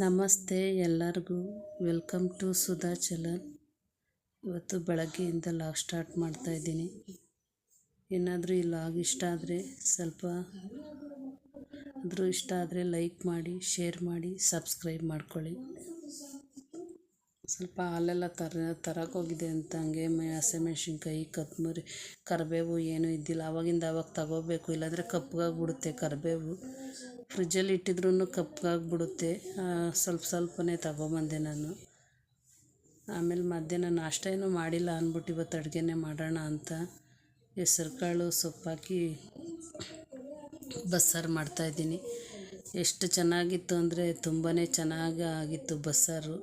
ನಮಸ್ತೆ ಎಲ್ಲರಿಗೂ, welcome to Sudha channel. ಇವತ್ತು ಬೆಳಗ್ಗೆಯಿಂದ ಲಾಗ್ ಸ್ಟಾರ್ಟ್ ಮಾಡ್ತಾಯಿದ್ದೀನಿ. ಏನಾದರೂ ಈ ಲಾಗ್ ಇಷ್ಟ ಆದರೆ ಇಷ್ಟ ಆದರೆ ಲೈಕ್ ಮಾಡಿ, ಶೇರ್ ಮಾಡಿ, ಸಬ್ಸ್ಕ್ರೈಬ್ ಮಾಡ್ಕೊಳ್ಳಿ. ಸ್ವಲ್ಪ ಹಾಲೆಲ್ಲ ತರೋಕ್ಕೋಗಿದೆ ಅಂತ ಹಂಗೆ ಹಸಿಮೆಣ್ಸಿನ್ಕಾಯಿ, ಕೊತ್ತಂಬರಿ, ಕರಿಬೇವು ಏನೂ ಇದ್ದಿಲ್ಲ. ಆವಾಗ ತಗೋಬೇಕು, ಇಲ್ಲಾಂದರೆ ಕಪ್ಪಗಾಗ್ಬಿಡುತ್ತೆ. ಕರಿಬೇವು ಫ್ರಿಜ್ಜಲ್ಲಿ ಇಟ್ಟಿದ್ರೂ ಕಪ್ಪಗಾಗ್ಬಿಡುತ್ತೆ. ಸ್ವಲ್ಪನೇ ತಗೊಬಂದೆ ನಾನು. ಆಮೇಲೆ ಮಧ್ಯಾಹ್ನ ನಾಷ್ಟ ಏನೂ ಮಾಡಿಲ್ಲ ಅಂದ್ಬಿಟ್ಟು ಇವತ್ತು ಅಡುಗೆನೇ ಮಾಡೋಣ ಅಂತ ಹೆಸ್ರು ಕಾಳು ಸೊಪ್ಪಾಕಿ ಬಸ್ಸಾರು ಮಾಡ್ತಾಯಿದ್ದೀನಿ. ಎಷ್ಟು ಚೆನ್ನಾಗಿತ್ತು ಅಂದರೆ ತುಂಬಾ ಚೆನ್ನಾಗಿ ಆಗಿತ್ತು ಬಸ್ಸಾರು.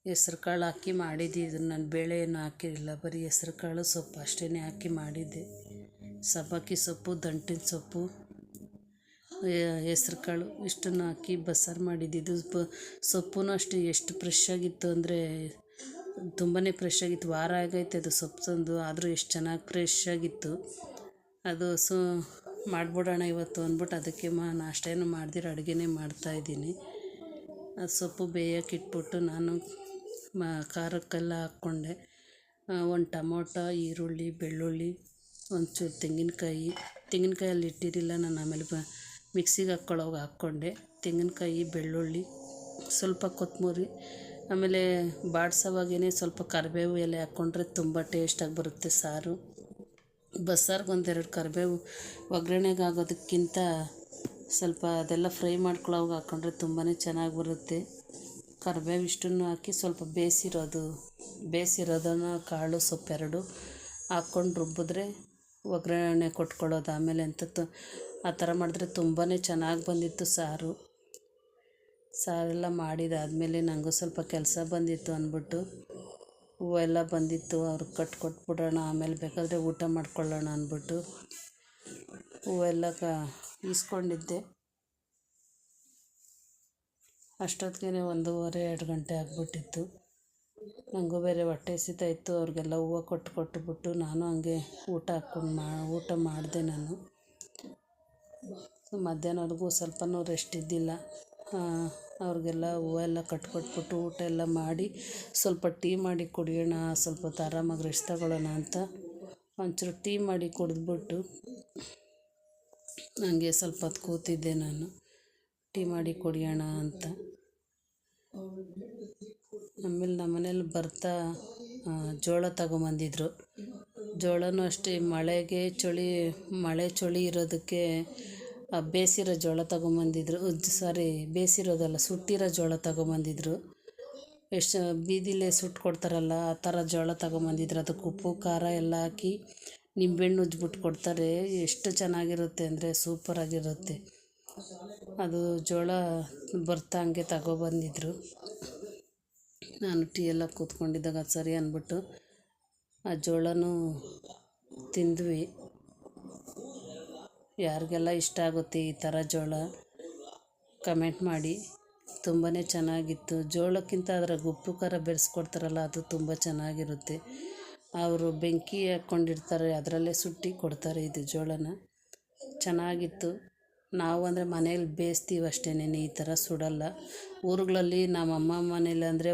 ಹೆಸ್ರು ಕಾಳು ಹಾಕಿ ಮಾಡಿದ್ದು, ನಾನು ಬೇಳೆ ಏನು ಹಾಕಿರಲಿಲ್ಲ, ಬರೀ ಹೆಸ್ರು ಕಾಳು ಸೊಪ್ಪು ಅಷ್ಟೇ ಹಾಕಿ ಮಾಡಿದ್ದೆ. ಸಬ್ಬಕ್ಕಿ ಸೊಪ್ಪು, ದಂಟಿನ ಸೊಪ್ಪು, ಹೆಸ್ರು ಕಾಳು ಇಷ್ಟನ್ನು ಹಾಕಿ ಬಸ್ಸಾರು ಮಾಡಿದ್ದು. ಸೊಪ್ಪು ಅಷ್ಟೇ ಎಷ್ಟು ಫ್ರೆಶ್ ಆಗಿತ್ತು ಅಂದರೆ ತುಂಬಾ ಫ್ರೆಶ್ ಆಗಿತ್ತು. ವಾರ ಆಗೈತೆ ಅದು ಸೊಪ್ಪು ತಂದು, ಆದರೂ ಎಷ್ಟು ಚೆನ್ನಾಗಿ ಫ್ರೆಶ್ ಆಗಿತ್ತು ಅದು. ಮಾಡಿಬಿಡೋಣ ಇವತ್ತು ಅಂದ್ಬಿಟ್ಟು ಅದಕ್ಕೆ ನಾಷ್ಟ ಏನು ಮಾಡ್ದಿರ ಅಡುಗೆನೇ ಮಾಡ್ತಾಯಿದ್ದೀನಿ. ಅದು ಸೊಪ್ಪು ಬೇಯೋಕೆ ಇಟ್ಬಿಟ್ಟು ನಾನು ಖಾರಕ್ಕೆಲ್ಲ ಹಾಕ್ಕೊಂಡೆ. ಒಂದು ಟೊಮೊಟೊ, ಈರುಳ್ಳಿ, ಬೆಳ್ಳುಳ್ಳಿ, ಒಂಚೂರು ತೆಂಗಿನಕಾಯಲ್ಲಿ ಇಟ್ಟಿರಲಿಲ್ಲ ನಾನು. ಆಮೇಲೆ ಮಿಕ್ಸಿಗೆ ಹಾಕ್ಕೊಂಡೆ. ತೆಂಗಿನಕಾಯಿ, ಬೆಳ್ಳುಳ್ಳಿ, ಸ್ವಲ್ಪ ಕೊತ್ತಂಬರಿ, ಆಮೇಲೆ ಬಾಡ್ಸೋವಾಗೇ ಸ್ವಲ್ಪ ಕರಿಬೇವು ಎಲೆ ಹಾಕ್ಕೊಂಡ್ರೆ ತುಂಬ ಟೇಸ್ಟಾಗಿ ಬರುತ್ತೆ ಸಾರು. ಬಸ್ಸಾರಿಗೆ ಒಂದೆರಡು ಕರಿಬೇವು ಒಗ್ಗರಣೆಗೆ ಆಗೋದಕ್ಕಿಂತ ಸ್ವಲ್ಪ ಅದೆಲ್ಲ ಫ್ರೈ ಮಾಡ್ಕೊಳ್ಳೋವಾಗ ಹಾಕ್ಕೊಂಡ್ರೆ ತುಂಬಾ ಚೆನ್ನಾಗಿ ಬರುತ್ತೆ. ಕರಿಬೇವು ಇಷ್ಟನ್ನು ಹಾಕಿ ಸ್ವಲ್ಪ ಬೇಯಿಸಿರೋದನ್ನು ಕಾಳು ಸೊಪ್ಪೆರಡು ಹಾಕ್ಕೊಂಡು ರುಬ್ಬಿದ್ರೆ ಒಗ್ಗರಣೆ ಕೊಟ್ಕೊಳ್ಳೋದು. ಆಮೇಲೆ ಆ ಥರ ಮಾಡಿದ್ರೆ ತುಂಬಾ ಚೆನ್ನಾಗಿ ಬಂದಿತ್ತು ಸಾರೆಲ್ಲ ಮಾಡಿದಾದಮೇಲೆ ನನಗೂ ಸ್ವಲ್ಪ ಕೆಲಸ ಬಂದಿತ್ತು ಅಂದ್ಬಿಟ್ಟು ಹೂವೆಲ್ಲ ಬಂದಿತ್ತು, ಅವ್ರಿಗೆ ಕೊಟ್ಬಿಡೋಣ, ಆಮೇಲೆ ಬೇಕಾದರೆ ಊಟ ಮಾಡ್ಕೊಳ್ಳೋಣ ಅಂದ್ಬಿಟ್ಟು ಹೂವೆಲ್ಲ ಈಸ್ಕೊಂಡಿದ್ದೆ. ಅಷ್ಟೊತ್ತಿಗೆ 1:30-2 ಗಂಟೆ ಆಗಿಬಿಟ್ಟಿತ್ತು. ನನಗೂ ಬೇರೆ ಹೊಟ್ಟೆ ಹಸಿತಾಯಿತ್ತು. ಅವ್ರಿಗೆಲ್ಲ ಹೂವು ಕೊಟ್ಬಿಟ್ಟು ನಾನು ಹಂಗೆ ಊಟ ಮಾಡಿದೆ ನಾನು. ಮಧ್ಯಾಹ್ನವರೆಗೂ ಸ್ವಲ್ಪನೂ ರೆಸ್ಟ್ ಇದ್ದಿಲ್ಲ. ಅವ್ರಿಗೆಲ್ಲ ಹೂವೆಲ್ಲ ಕಟ್ಬಿಟ್ಟು ಊಟ ಎಲ್ಲ ಮಾಡಿ ಸ್ವಲ್ಪ ಟೀ ಮಾಡಿ ಕುಡಿಯೋಣ, ಸ್ವಲ್ಪ ಹೊತ್ತು ಆರಾಮಾಗಿ ರೆಸ್ಟ್ ತಗೊಳ್ಳೋಣ ಅಂತ ಒಂಚೂರು ಟೀ ಮಾಡಿ ಕುಡಿದ್ಬಿಟ್ಟು ನನಗೆ ಸ್ವಲ್ಪ ಹೊತ್ತು ಕೂತಿದ್ದೆ ನಾನು, ಟೀ ಮಾಡಿ ಕುಡಿಯೋಣ ಅಂತ. ಆಮೇಲೆ ನಮ್ಮ ಮನೇಲಿ ಬರ್ತಾ ಜೋಳ ತಗೊಂಬಂದಿದ್ರು. ಜೋಳನೂ ಅಷ್ಟೇ ಮಳೆ ಚಳಿ ಇರೋದಕ್ಕೆ ಬೇಯಿಸಿರೋ ಜೋಳ ತಗೊಂಬಂದಿದ್ರು. ಬೇಯಿಸಿರೋದಲ್ಲ, ಸುಟ್ಟಿರೋ ಜೋಳ ತಗೊಂಬಂದಿದ್ರು. ಎಷ್ಟು ಬೀದಿಲೇ ಸುಟ್ಟು ಕೊಡ್ತಾರಲ್ಲ ಆ ಥರ ಜೋಳ ತಗೊಂಬಂದಿದ್ರು. ಅದಕ್ಕೆ ಉಪ್ಪು ಖಾರ ಎಲ್ಲ ಹಾಕಿ ನಿಂಬೆಹಣ್ಣು ಉಜ್ಬಿಟ್ಟು ಕೊಡ್ತಾರೆ. ಎಷ್ಟು ಚೆನ್ನಾಗಿರುತ್ತೆ ಅಂದರೆ ಸೂಪರಾಗಿರುತ್ತೆ. ಅದು ಜೋಳ ಬರ್ತಾ ಹಂಗೆ ತಗೊಬಂದಿದ್ರು. ನಾನು ಟೀ ಎಲ್ಲ ಕೂತ್ಕೊಂಡಿದ್ದಾಗ ಅದು ಸರಿ ಅಂದ್ಬಿಟ್ಟು ಆ ಜೋಳನೂ ತಿಂದ್ವಿ. ಯಾರಿಗೆಲ್ಲ ಇಷ್ಟ ಆಗುತ್ತೆ ಈ ಥರ ಜೋಳ ಕಮೆಂಟ್ ಮಾಡಿ. ತುಂಬಾ ಚೆನ್ನಾಗಿತ್ತು. ಜೋಳಕ್ಕಿಂತ ಅದ್ರಾಗ ಉಪ್ಪು ಖಾರ ಬೆರೆಸ್ಕೊಡ್ತಾರಲ್ಲ ಅದು ತುಂಬ ಚೆನ್ನಾಗಿರುತ್ತೆ. ಅವರು ಬೆಂಕಿ ಹಾಕ್ಕೊಂಡಿರ್ತಾರೆ, ಅದರಲ್ಲೇ ಸುಟ್ಟು ಕೊಡ್ತಾರೆ ಇದು ಜೋಳನ. ಚೆನ್ನಾಗಿತ್ತು. ನಾವು ಅಂದರೆ ಮನೇಲಿ ಬೇಯಿಸ್ತೀವಿ ಅಷ್ಟೇನೆ, ಈ ಥರ ಸುಡಲ್ಲ. ಊರುಗಳಲ್ಲಿ ನಮ್ಮಮ್ಮ ಮನೇಲಿ ಅಂದರೆ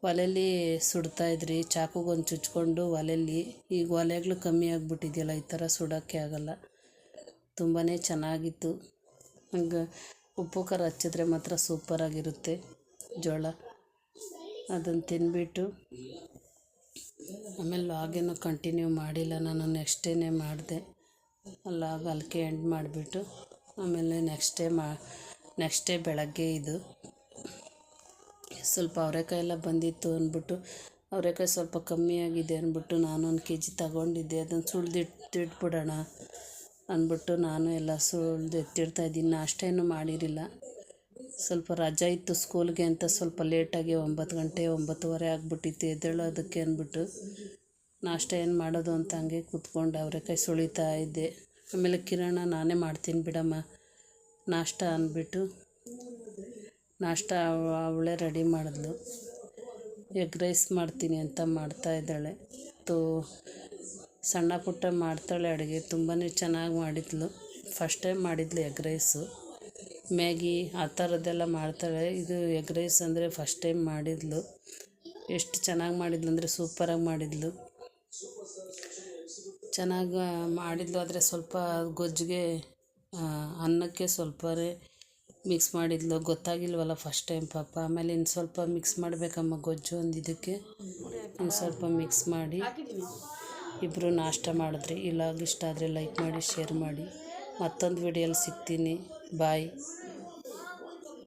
ಒಲೆಯಲ್ಲಿ ಸುಡ್ತಾಯಿದ್ರಿ, ಚಾಕುಗೊಂದು ಚುಚ್ಕೊಂಡು ಒಲೆಯಲ್ಲಿ. ಈಗ ಒಲೆಗಳು ಕಮ್ಮಿ ಆಗಿಬಿಟ್ಟಿದೆಯಲ್ಲ, ಈ ಥರ ಸುಡೋಕ್ಕೆ ಆಗಲ್ಲ. ತುಂಬಾ ಚೆನ್ನಾಗಿತ್ತು. ಹಂಗೆ ಉಪ್ಪು ಖಾರ ಹಚ್ಚಿದ್ರೆ ಮಾತ್ರ ಸೂಪರಾಗಿರುತ್ತೆ ಜೋಳ. ಅದನ್ನು ತಿಂದ್ಬಿಟ್ಟು ಆಮೇಲೆ ಲಾಗೇನು ಕಂಟಿನ್ಯೂ ಮಾಡಿಲ್ಲ ನಾನು, ನೆಕ್ಸ್ಟ್ ಡೇನೇ ಮಾಡಿದೆ. ಲಾಗ್ ಅಲ್ಲಿಗೆ ಎಂಡ್ ಮಾಡಿಬಿಟ್ಟು ಆಮೇಲೆ ನೆಕ್ಸ್ಟ್ ಡೇ ಬೆಳಗ್ಗೆ ಇದು ಸ್ವಲ್ಪ ಅವರೆಕಾಯಿ ಎಲ್ಲ ಬಂದಿತ್ತು ಅಂದ್ಬಿಟ್ಟು, ಅವರೆಕಾಯಿ ಸ್ವಲ್ಪ ಕಮ್ಮಿ ಆಗಿದೆ ಅಂದ್ಬಿಟ್ಟು ನಾನು 1 kg ತಗೊಂಡಿದ್ದೆ. ಅದನ್ನು ಸುಳಿದಿಟ್ಬಿಡೋಣ ಅಂದ್ಬಿಟ್ಟು ನಾನು ಎಲ್ಲ ಎತ್ತಿಡ್ತಾಯಿದ್ದೀನಿ. ನಾಷ್ಟ ಏನೂ ಮಾಡಿರಲಿಲ್ಲ. ಸ್ವಲ್ಪ ರಜೆ ಇತ್ತು ಸ್ಕೂಲ್ಗೆ ಅಂತ ಸ್ವಲ್ಪ ಲೇಟಾಗಿ 9 ಗಂಟೆ 9:15 ಆಗಿಬಿಟ್ಟಿತ್ತು ಎದ್ದೇಳೋದಕ್ಕೆ ಅಂದ್ಬಿಟ್ಟು ನಾಷ್ಟ ಏನು ಮಾಡೋದು ಅಂತ ಹಂಗೆ ಕೂತ್ಕೊಂಡು ಅವರೆಕಾಯಿ ಸುಳಿತಾ ಇದ್ದೆ. ಆಮೇಲೆ ಕಿರಣ ನಾನೇ ಮಾಡ್ತೀನಿ ಬಿಡಮ್ಮ ನಾಷ್ಟ ಅಂದ್ಬಿಟ್ಟು ನಾಷ್ಟ ಅವಳೇ ರೆಡಿ ಮಾಡಿದ್ಲು. ಎಗ್ ರೈಸ್ ಮಾಡ್ತೀನಿ ಅಂತ ಮಾಡ್ತಾಯಿದ್ದಾಳೆ. ಸಣ್ಣ ಪುಟ್ಟ ಮಾಡ್ತಾಳೆ ಅಡುಗೆ. ತುಂಬಾ ಚೆನ್ನಾಗಿ ಮಾಡಿದ್ಲು. ಫಸ್ಟ್ ಟೈಮ್ ಮಾಡಿದ್ಲು ಎಗ್ ರೈಸು. ಮ್ಯಾಗಿ ಆ ಥರದ್ದೆಲ್ಲ ಮಾಡ್ತಾಳೆ. ಇದು ಎಗ್ ರೈಸ್ ಅಂದರೆ ಫಸ್ಟ್ ಟೈಮ್ ಮಾಡಿದ್ಲು. ಎಷ್ಟು ಚೆನ್ನಾಗಿ ಮಾಡಿದ್ಲು ಅಂದರೆ ಸೂಪರಾಗಿ ಮಾಡಿದ್ಲು. ಚೆನ್ನಾಗಿ ಮಾಡಿದ್ಲು. ಆದರೆ ಸ್ವಲ್ಪ ಗೊಜ್ಜಿಗೆ ಅನ್ನಕ್ಕೆ ಸ್ವಲ್ಪವೇ ಮಿಕ್ಸ್ ಮಾಡಿದ್ಲು, ಗೊತ್ತಾಗಿಲ್ವಲ್ಲ ಫಸ್ಟ್ ಟೈಮ್ ಪಾಪ. ಆಮೇಲೆ ಇನ್ನು ಸ್ವಲ್ಪ ಮಿಕ್ಸ್ ಮಾಡಬೇಕಮ್ಮ ಗೊಜ್ಜು ಅಂದಿದ್ದಕ್ಕೆ ಇನ್ನು ಸ್ವಲ್ಪ ಮಿಕ್ಸ್ ಮಾಡಿ ಇಬ್ಬರು ನಾಷ್ಟ ಮಾಡಿದ್ರಿ. ಇಷ್ಟ ಆದರೆ ಲೈಕ್ ಮಾಡಿ, ಶೇರ್ ಮಾಡಿ. ಮತ್ತೊಂದು ವಿಡಿಯೋಲಿ ಸಿಗ್ತೀನಿ. ಬಾಯ್.